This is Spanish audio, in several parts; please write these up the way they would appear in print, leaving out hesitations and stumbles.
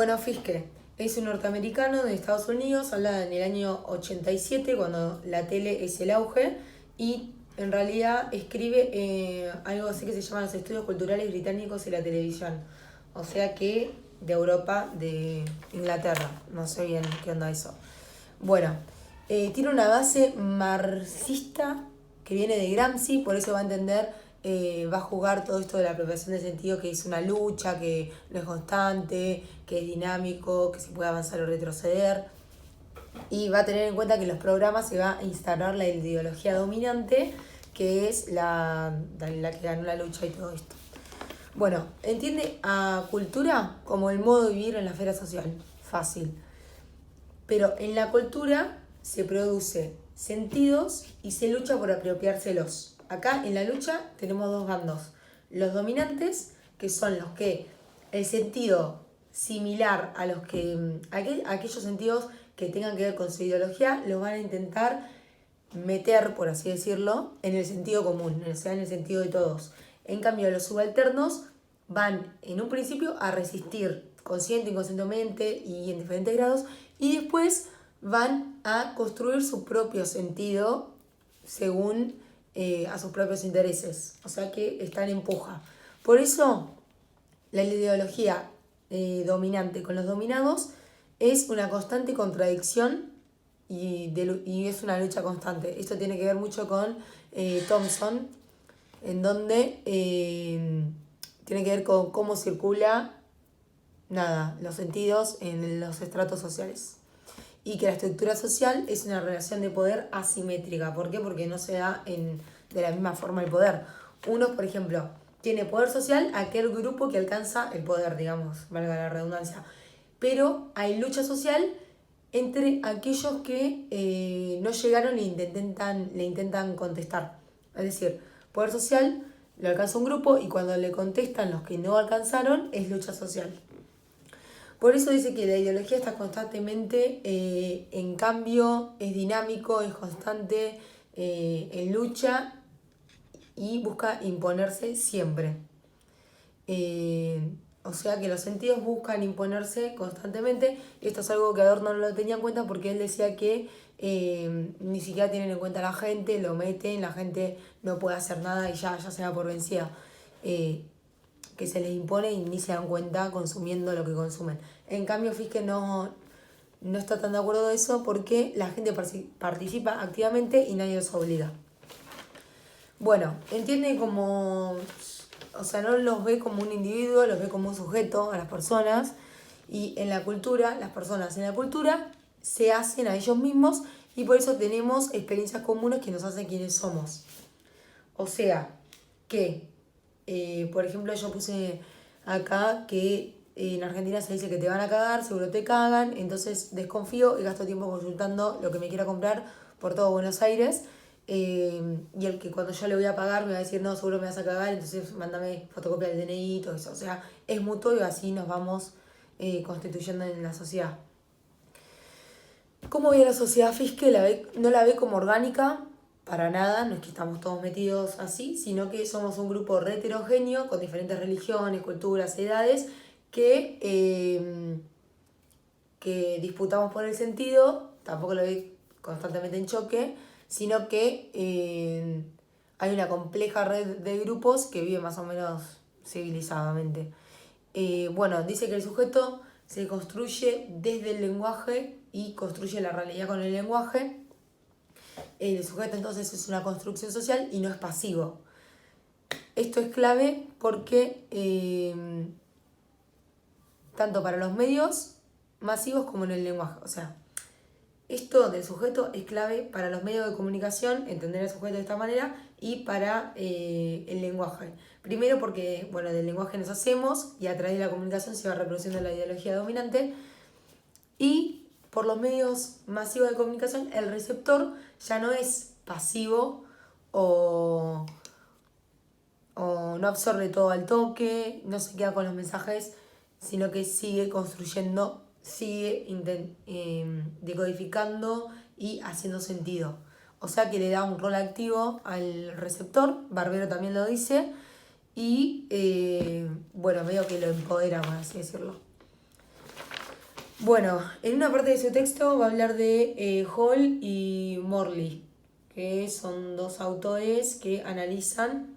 Bueno, Fiske es un norteamericano de Estados Unidos, habla en el año 87, cuando la tele es el auge, y en realidad escribe algo así que se llama los estudios culturales británicos y la televisión. O sea que de Europa, de Inglaterra, no sé bien qué onda eso. Bueno, tiene una base marxista que viene de Gramsci, por eso va a entender, va a jugar todo esto de la apropiación de sentido, que es una lucha, que no es constante, que es dinámico, que se puede avanzar o retroceder. Y va a tener en cuenta que en los programas se va a instalar la ideología dominante, que es la que ganó la lucha y todo esto. Bueno, entiende a cultura como el modo de vivir en la esfera social. Fácil. Pero en la cultura se produce sentidos y se lucha por apropiárselos. Acá en la lucha tenemos dos bandos. Los dominantes, que son los que el sentido similar a los que aquellos sentidos que tengan que ver con su ideología los van a intentar meter, por así decirlo, en el sentido común, o sea, en el sentido de todos. En cambio, los subalternos van en un principio a resistir consciente, inconscientemente y en diferentes grados, y después van a construir su propio sentido según a sus propios intereses. O sea que están en puja. Por eso, la ideología dominante con los dominados es una constante contradicción y es una lucha constante. Esto tiene que ver mucho con Thompson, en donde tiene que ver con cómo circula los sentidos en los estratos sociales. Y que la estructura social es una relación de poder asimétrica. ¿Por qué? Porque no se da de la misma forma el poder. Uno, por ejemplo, tiene poder social aquel grupo que alcanza el poder, digamos, valga la redundancia. Pero hay lucha social entre aquellos que no llegaron e le intentan contestar. Es decir, poder social lo alcanza un grupo y cuando le contestan los que no alcanzaron es lucha social. Por eso dice que la ideología está constantemente en cambio, es dinámico, es constante, en lucha y busca imponerse siempre. O sea que los sentidos buscan imponerse constantemente. Esto es algo que Adorno no lo tenía en cuenta porque él decía que ni siquiera tienen en cuenta a la gente, lo meten, la gente no puede hacer nada y ya se da por vencida. Que se les impone y ni se dan cuenta consumiendo lo que consumen. En cambio, Fiske no está tan de acuerdo de eso porque la gente participa activamente y nadie los obliga. Bueno, entiende como... O sea, no los ve como un individuo, los ve como un sujeto a las personas. Y en la cultura, las personas en la cultura se hacen a ellos mismos y por eso tenemos experiencias comunes que nos hacen quienes somos. O sea, que, por ejemplo, yo puse acá que en Argentina se dice que te van a cagar, seguro te cagan, entonces desconfío y gasto tiempo consultando lo que me quiera comprar por todo Buenos Aires. Y el que cuando yo le voy a pagar me va a decir, no, seguro me vas a cagar, entonces mándame fotocopia del DNI y todo eso. O sea, es mutuo y así nos vamos constituyendo en la sociedad. ¿Cómo ve la sociedad Fiske? No la ve como orgánica, para nada, no es que estamos todos metidos así, sino que somos un grupo re heterogéneo con diferentes religiones, culturas, edades, que disputamos por el sentido, tampoco lo ve constantemente en choque, sino que hay una compleja red de grupos que viven más o menos civilizadamente. Bueno, dice que el sujeto se construye desde el lenguaje y construye la realidad con el lenguaje. El sujeto entonces es una construcción social y no es pasivo. Esto es clave porque tanto para los medios masivos como en el lenguaje. O sea, esto del sujeto es clave para los medios de comunicación, entender el sujeto de esta manera, y para el lenguaje. Primero porque, bueno, del lenguaje nos hacemos y a través de la comunicación se va reproduciendo la ideología dominante. Y por los medios masivos de comunicación, el receptor ya no es pasivo o no absorbe todo al toque, no se queda con los mensajes, sino que sigue construyendo, sigue decodificando y haciendo sentido. O sea que le da un rol activo al receptor, Barbero también lo dice, y bueno, medio que lo empodera, por así decirlo. Bueno, en una parte de su texto va a hablar de Hall y Morley, que son dos autores que analizan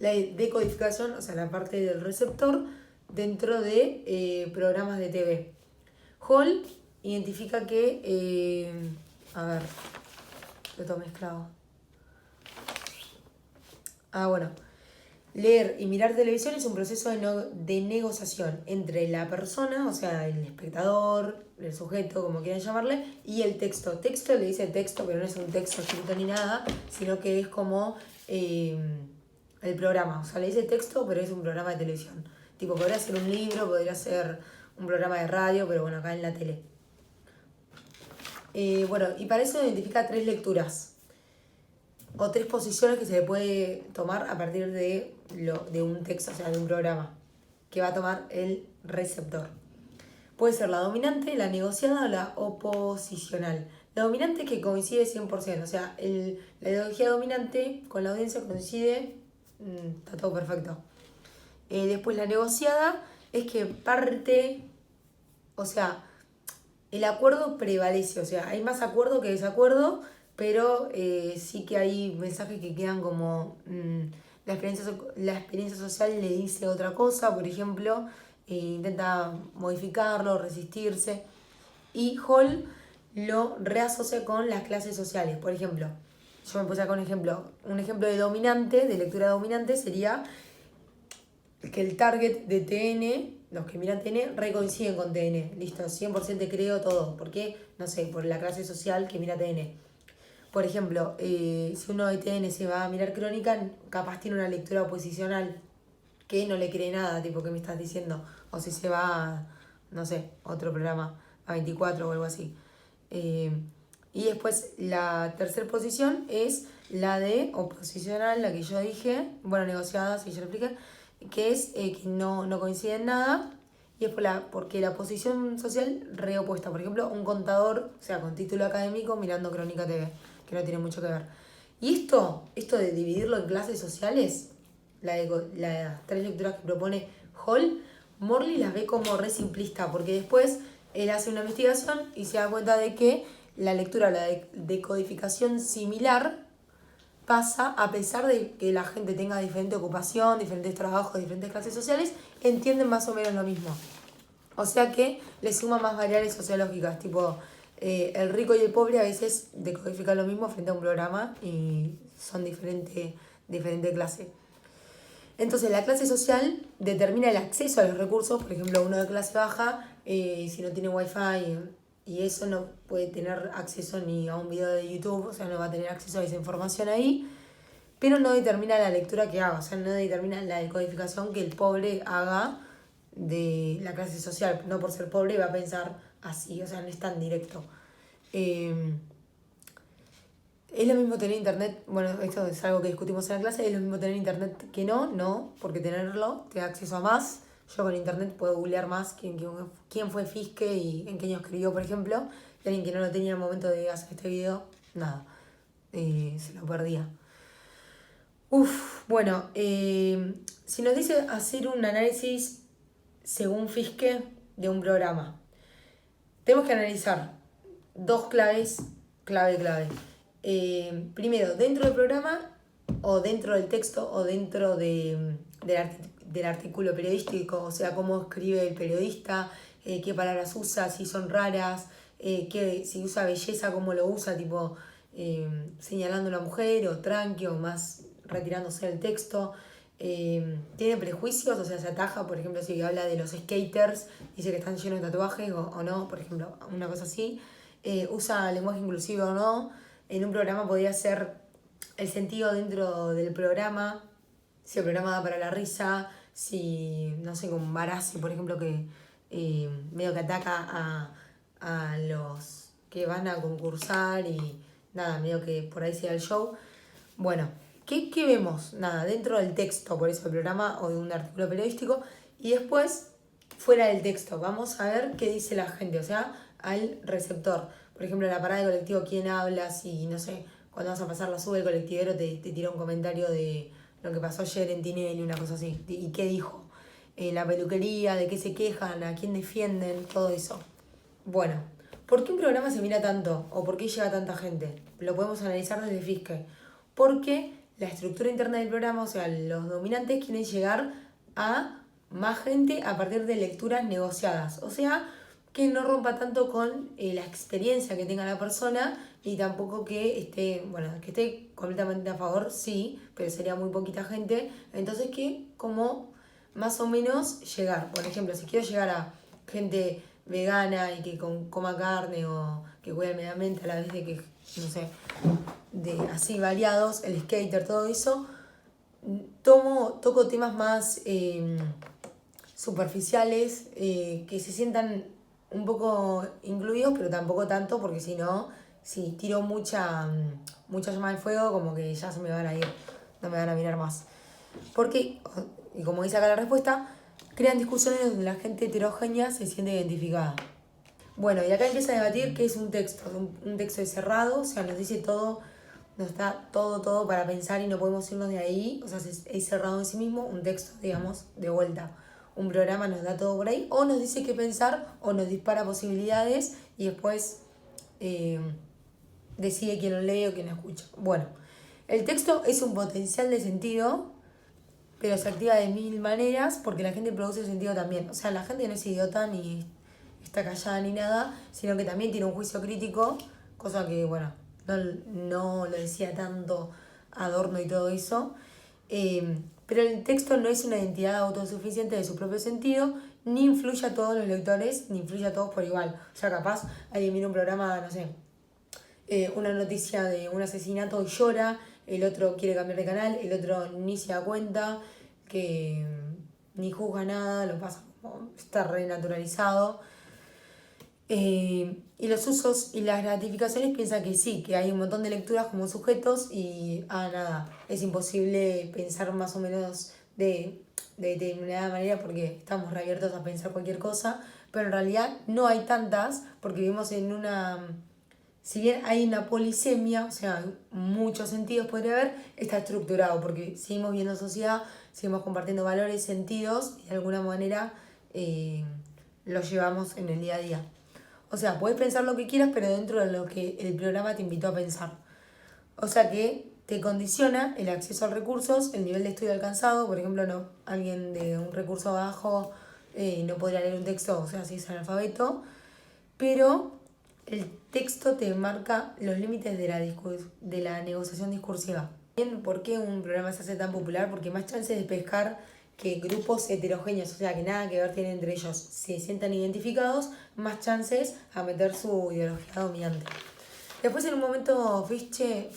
la decodificación, o sea, la parte del receptor dentro de programas de TV. Hall identifica que, a ver, lo todo mezclado. Bueno. Leer y mirar televisión es un proceso de negociación entre la persona, o sea, el espectador, el sujeto, como quieran llamarle, y el texto. Texto le dice texto, pero no es un texto escrito ni nada, sino que es como el programa. O sea, le dice texto, pero es un programa de televisión. Tipo, podría ser un libro, podría ser un programa de radio, pero bueno, acá en la tele. Bueno, y para eso identifica 3 lecturas o 3 posiciones que se le puede tomar a partir de un texto, o sea, de un programa que va a tomar el receptor. Puede ser la dominante, la negociada o la oposicional. La dominante es que coincide 100%, o sea, la ideología dominante con la audiencia coincide, está todo perfecto. Después la negociada es que parte, o sea, el acuerdo prevalece, o sea, hay más acuerdo que desacuerdo, pero sí que hay mensajes que quedan como la experiencia social le dice otra cosa, por ejemplo, intenta modificarlo, resistirse, y Hall lo reasocia con las clases sociales. Por ejemplo, yo me puse acá un ejemplo de dominante, de lectura dominante, sería que el target de TN, los que miran TN, recoinciden con TN. Listo, 100% te creo todo. ¿Por qué? No sé, por la clase social que mira TN. Por ejemplo, si uno de TN se va a mirar Crónica, capaz tiene una lectura oposicional que no le cree nada, tipo, ¿qué me estás diciendo? O si se va a, no sé, otro programa, a 24 o algo así. Y después la tercera posición es la de oposicional, la que yo dije, bueno, negociada, si yo lo expliqué, que es que no coincide en nada, y es porque la posición social reopuesta. Por ejemplo, un contador, o sea, con título académico, mirando Crónica TV, que no tiene mucho que ver. Y esto de dividirlo en clases sociales, las 3 lecturas que propone Hall, Morley las ve como re simplista, porque después él hace una investigación y se da cuenta de que la lectura, la decodificación similar, pasa a pesar de que la gente tenga diferente ocupación, diferentes trabajos, diferentes clases sociales, entienden más o menos lo mismo. O sea que le suma más variables sociológicas, tipo el rico y el pobre a veces decodifican lo mismo frente a un programa y son diferente clase. Entonces la clase social determina el acceso a los recursos, por ejemplo uno de clase baja, si no tiene wifi y eso no puede tener acceso ni a un video de YouTube, o sea no va a tener acceso a esa información ahí, pero no determina la lectura que haga, o sea no determina la decodificación que el pobre haga de la clase social, no por ser pobre va a pensar así, o sea no es tan directo. ¿Es lo mismo tener internet? Bueno, esto es algo que discutimos en la clase. ¿Es lo mismo tener internet que no? Porque tenerlo te da acceso a más. Yo con internet puedo googlear más quién fue Fiske y en qué año escribió, por ejemplo. Y alguien que no lo tenía al momento de hacer este video, nada, se lo perdía. Bueno, si nos dice hacer un análisis según Fiske de un programa, tenemos que analizar 2 claves, clave. Primero, dentro del programa, o dentro del texto, o dentro del artículo periodístico, o sea, cómo escribe el periodista, qué palabras usa, si son raras, si usa belleza, cómo lo usa, tipo señalando a una mujer, o tranqui, o más retirándose del texto. Tiene prejuicios, o sea, se ataja, por ejemplo, si habla de los skaters, dice que están llenos de tatuajes o no, por ejemplo, una cosa así. Usa lenguaje inclusivo o no. En un programa podría ser el sentido dentro del programa, si el programa da para la risa, si, no sé, con Barassi, por ejemplo, que medio que ataca a los que van a concursar y nada, medio que por ahí sea el show. Bueno, ¿qué vemos? Nada, dentro del texto, por eso el programa o de un artículo periodístico, y después fuera del texto, vamos a ver qué dice la gente, o sea, al receptor. Por ejemplo, en la parada de colectivo, ¿quién habla? Si, no sé, cuando vas a pasar la sube, el colectivero te tira un comentario de lo que pasó ayer en Tinelli, una cosa así, y qué dijo. La peluquería, de qué se quejan, a quién defienden, todo eso. Bueno, ¿por qué un programa se mira tanto? ¿O por qué llega a tanta gente? Lo podemos analizar desde Fiske. Porque la estructura interna del programa, o sea, los dominantes quieren llegar a más gente a partir de lecturas negociadas. O sea, que no rompa tanto con la experiencia que tenga la persona y tampoco que esté, bueno, que esté completamente a favor, sí, pero sería muy poquita gente. Entonces que como más o menos llegar. Por ejemplo, si quiero llegar a gente vegana y que coma carne o que cuida el medio ambiente a la vez de que, no sé, de así variados, el skater, todo eso, toco temas más superficiales, que se sientan un poco incluidos, pero tampoco tanto, porque si no, si tiro mucha llama al fuego, como que ya se me van a ir, no me van a mirar más. Porque, y como dice acá la respuesta, crean discusiones donde la gente heterogénea se siente identificada. Bueno, y acá empieza a debatir qué es un texto. Un texto es cerrado, o sea, nos dice todo, nos da todo para pensar y no podemos irnos de ahí. O sea, es cerrado en sí mismo, un texto, digamos, de vuelta. Un programa nos da todo por ahí, o nos dice qué pensar, o nos dispara posibilidades y después decide quién lo lee o quién lo escucha. Bueno, el texto es un potencial de sentido, pero se activa de mil maneras porque la gente produce sentido también. O sea, la gente no es idiota ni está callada ni nada, sino que también tiene un juicio crítico, cosa que, bueno, no lo decía tanto Adorno y todo eso. Pero el texto no es una identidad autosuficiente de su propio sentido, ni influye a todos los lectores, ni influye a todos por igual. O sea, capaz alguien mira un programa, no sé, una noticia de un asesinato y llora, el otro quiere cambiar de canal, el otro ni se da cuenta, que ni juzga nada, lo pasa como está renaturalizado. Y los usos y las gratificaciones piensan que sí, que hay un montón de lecturas como sujetos y nada, es imposible pensar más o menos de determinada manera porque estamos reabiertos a pensar cualquier cosa, pero en realidad no hay tantas porque vivimos en una, si bien hay una polisemia, o sea, muchos sentidos podría haber, está estructurado porque seguimos viendo sociedad, seguimos compartiendo valores, sentidos y de alguna manera los llevamos en el día a día. O sea, puedes pensar lo que quieras, pero dentro de lo que el programa te invitó a pensar. O sea que te condiciona el acceso a recursos, el nivel de estudio alcanzado. Por ejemplo, no, alguien de un recurso bajo no podría leer un texto, o sea, si es analfabeto. Pero el texto te marca los límites de la negociación discursiva. ¿Por qué un programa se hace tan popular? Porque más chances de pescar que grupos heterogéneos, o sea, que nada que ver tienen entre ellos, se sientan identificados, más chances a meter su ideología dominante. Después en un momento Fiske,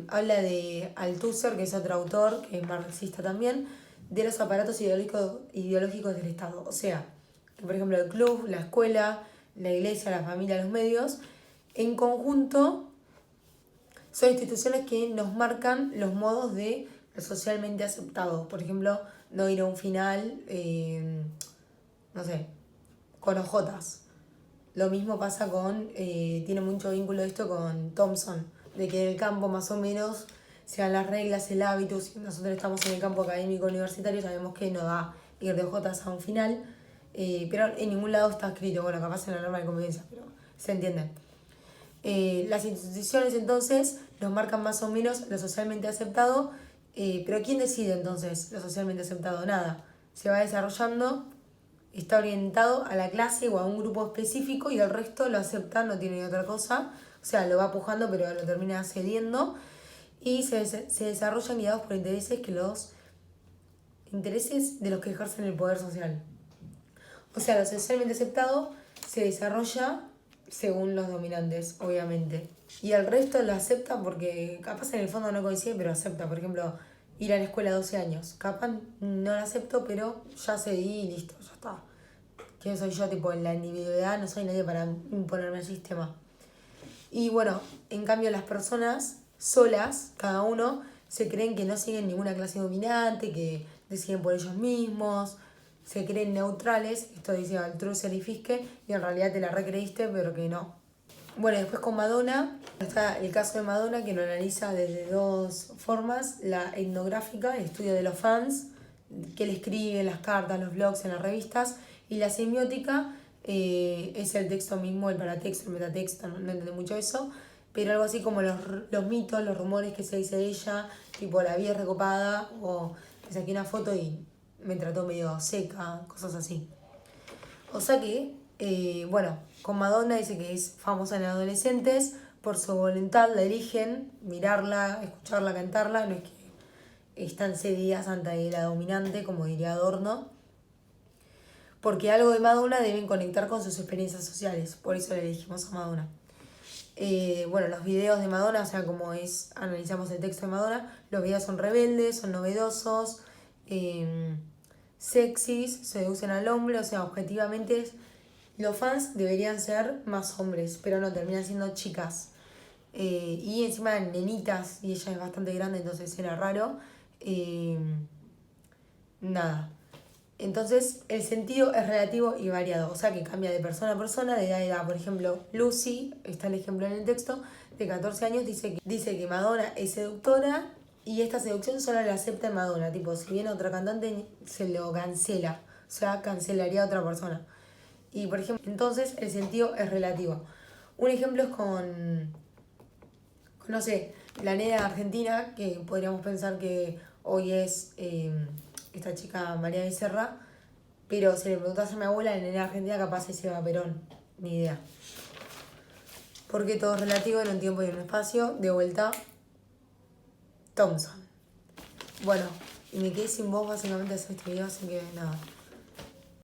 habla de Althusser, que es otro autor, que es marxista también, de los aparatos ideológicos del Estado. O sea, que por ejemplo el club, la escuela, la iglesia, la familia, los medios, en conjunto son instituciones que nos marcan los modos de lo socialmente aceptado. Por ejemplo, no ir a un final, no sé, con ojotas. Lo mismo pasa tiene mucho vínculo esto con Thompson, de que en el campo más o menos sean las reglas, el hábito. Si nosotros estamos en el campo académico universitario, sabemos que no da ir de ojotas a un final, pero en ningún lado está escrito, bueno, capaz en la norma de convivencia, pero se entiende. Las instituciones entonces nos marcan más o menos lo socialmente aceptado, pero ¿quién decide entonces lo socialmente aceptado? Nada. Se va desarrollando, está orientado a la clase o a un grupo específico y el resto lo acepta, no tiene otra cosa. O sea, lo va pujando pero lo termina cediendo y se desarrollan guiados por intereses intereses de los que ejercen el poder social. O sea, lo socialmente aceptado se desarrolla según los dominantes, obviamente. Y el resto lo acepta porque capaz en el fondo no coincide, pero acepta. Por ejemplo, ir a la escuela a 12 años. Capaz no lo acepto, pero ya cedí y listo, ya está. ¿Quién soy yo? Tipo, en la individualidad no soy nadie para imponerme el sistema. Y bueno, en cambio las personas solas, cada uno, se creen que no siguen ninguna clase dominante, que deciden por ellos mismos, se creen neutrales, esto dice Althusser y Fiske, y en realidad te la recreíste, pero que no. Bueno, después con Madonna, está el caso de Madonna que lo analiza desde dos formas, la etnográfica, el estudio de los fans, que le escriben las cartas, los blogs en las revistas, y la semiótica, es el texto mismo, el paratexto, el metatexto, no entendí mucho eso, pero algo así como los mitos, los rumores que se dice de ella, tipo la vi recopada, o me saqué una foto y me trató medio seca, cosas así. O sea que, bueno, con Madonna dice que es famosa en adolescentes, por su voluntad la eligen, mirarla, escucharla, cantarla, no es que están cedidas ante la dominante, como diría Adorno, porque algo de Madonna deben conectar con sus experiencias sociales, por eso le elegimos a Madonna. Bueno, los videos de Madonna, o sea, como es, analizamos el texto de Madonna, los videos son rebeldes, son novedosos, sexys, seducen al hombre, o sea, objetivamente los fans deberían ser más hombres, pero no, terminan siendo chicas. Y encima nenitas, y ella es bastante grande, entonces era raro. Nada. Entonces el sentido es relativo y variado, o sea que cambia de persona a persona, de edad a edad. Por ejemplo, Lucy, está el ejemplo en el texto, de 14 años, dice que Madonna es seductora y esta seducción solo la acepta en Madonna. Tipo, si viene otra cantante, se lo cancela, o sea, cancelaría a otra persona. Y por ejemplo, entonces el sentido es relativo. Un ejemplo es no sé, la nena argentina, que podríamos pensar que hoy es esta chica María Becerra, pero si le preguntas a mi abuela, la nena argentina capaz es Eva Perón, ni idea. Porque todo es relativo en un tiempo y en un espacio. De vuelta, Thompson. Bueno, y me quedé sin voz básicamente hacer este video, así que nada.